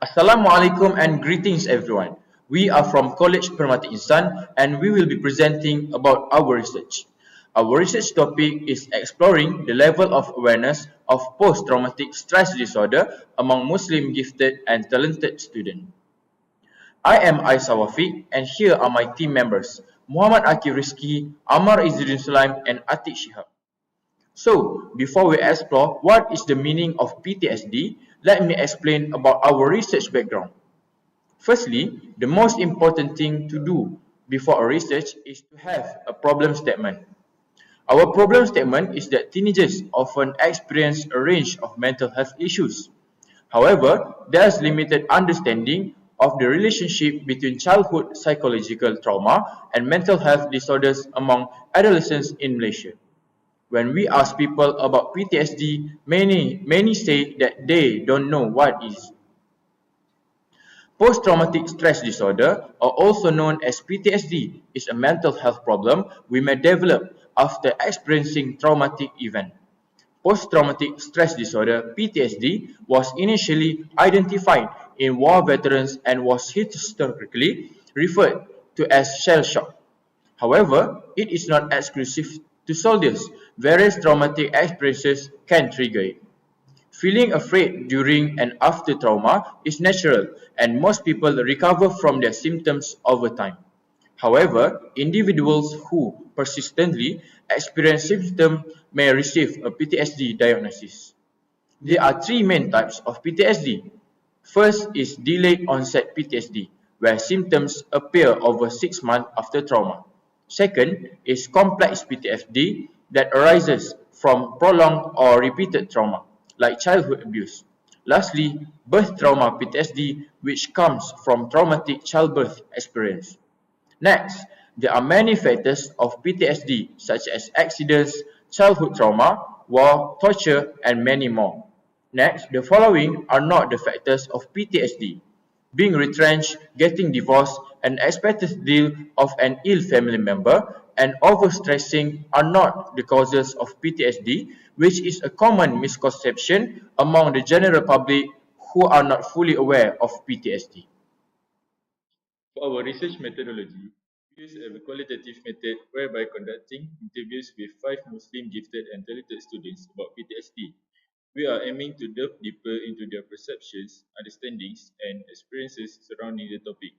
Assalamualaikum and greetings everyone. We are from College Permata Insan and we will be presenting about our research. Our research topic is exploring the level of awareness of post-traumatic stress disorder among Muslim gifted and talented students. I am Aisa Wafiq and here are my team members Muhammad Akif Rizki, Amar Izzuddin Sulaim and Atik Shihab. So, before we explore what is the meaning of PTSD, let me explain about our research background. Firstly, the most important thing to do before a research is to have a problem statement. Our problem statement is that teenagers often experience a range of mental health issues. However, there is limited understanding of the relationship between childhood psychological trauma and mental health disorders among adolescents in Malaysia. When we ask people about PTSD, many say that they don't know what it is. Post-traumatic stress disorder, or also known as PTSD, is a mental health problem we may develop after experiencing traumatic event. Post-traumatic stress disorder (PTSD) was initially identified in war veterans and was historically referred to as shell shock. However, it is not exclusive to soldiers. Various traumatic experiences can trigger it. Feeling afraid during and after trauma is natural, and most people recover from their symptoms over time. However, individuals who persistently experience symptoms may receive a PTSD diagnosis. There are three main types of PTSD. First is delayed onset PTSD, where symptoms appear over 6 months after trauma. Second is complex PTSD that arises from prolonged or repeated trauma, like childhood abuse. Lastly, birth trauma PTSD, which comes from traumatic childbirth experience. Next, there are many factors of PTSD, such as accidents, childhood trauma, war, torture, and many more. Next, the following are not the factors of PTSD. Being retrenched, getting divorced, an expected death of an ill family member, and overstressing are not the causes of PTSD, which is a common misconception among the general public who are not fully aware of PTSD. For our research methodology, we use a qualitative method whereby conducting interviews with 5 Muslim gifted and talented students about PTSD. We are aiming to delve deeper into their perceptions, understandings, and experiences surrounding the topic.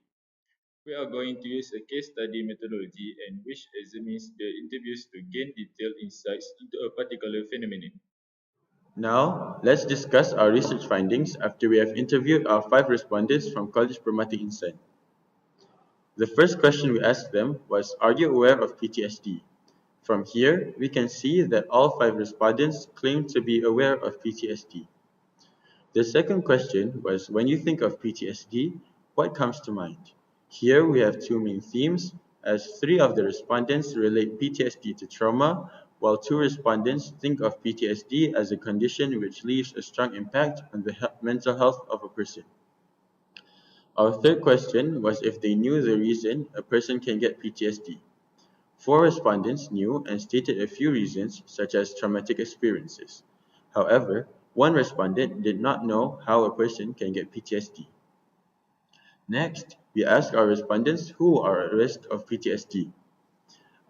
We are going to use a case study methodology and which examines the interviews to gain detailed insights into a particular phenomenon. Now, let's discuss our research findings after we have interviewed our 5 respondents from College Permata Insan. The first question we asked them was, are you aware of PTSD? From here, we can see that all 5 respondents claimed to be aware of PTSD. The second question was, when you think of PTSD, what comes to mind? Here we have two main themes, as 3 of the respondents relate PTSD to trauma, while 2 respondents think of PTSD as a condition which leaves a strong impact on the mental health of a person. Our third question was if they knew the reason a person can get PTSD. 4 respondents knew and stated a few reasons, such as traumatic experiences. However, 1 respondent did not know how a person can get PTSD. Next, we asked our respondents who are at risk of PTSD.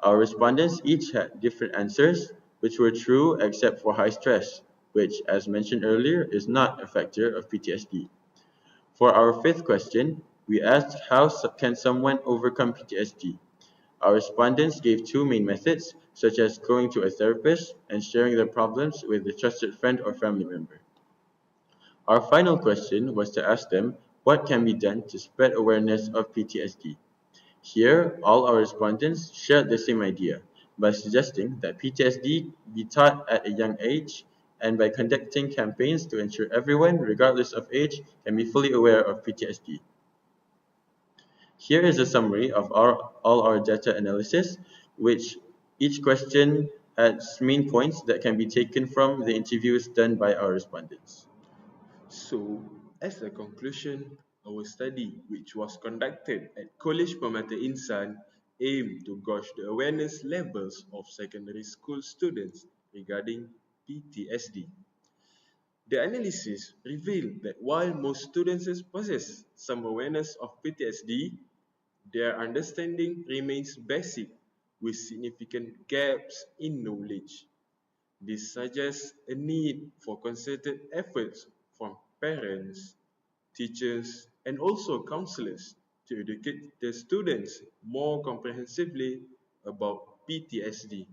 Our respondents each had different answers, which were true except for high stress, which, as mentioned earlier, is not a factor of PTSD. For our fifth question, we asked how can someone overcome PTSD? Our respondents gave 2 main methods, such as going to a therapist and sharing their problems with a trusted friend or family member. Our final question was to ask them what can be done to spread awareness of PTSD. Here, all our respondents shared the same idea by suggesting that PTSD be taught at a young age and by conducting campaigns to ensure everyone, regardless of age, can be fully aware of PTSD. Here is a summary of all our data analysis, which each question has main points that can be taken from the interviews done by our respondents. So, as a conclusion, our study, which was conducted at College Permata Insan, aimed to gauge the awareness levels of secondary school students regarding PTSD. The analysis revealed that while most students possess some awareness of PTSD, their understanding remains basic with significant gaps in knowledge. This suggests a need for concerted efforts from parents, teachers, and also counselors to educate the students more comprehensively about PTSD.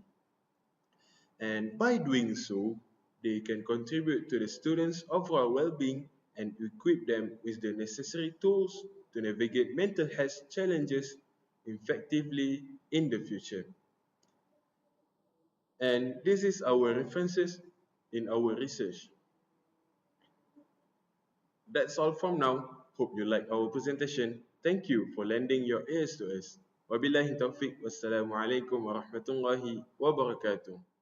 And by doing so, they can contribute to the students' overall well-being and equip them with the necessary tools to navigate mental health challenges effectively in the future. And this is our references in our research. That's all from now. Hope you like our presentation. Thank you for lending your ears to us. Wabillahi taufiq. Wassalamualaikum warahmatullahi wabarakatuh.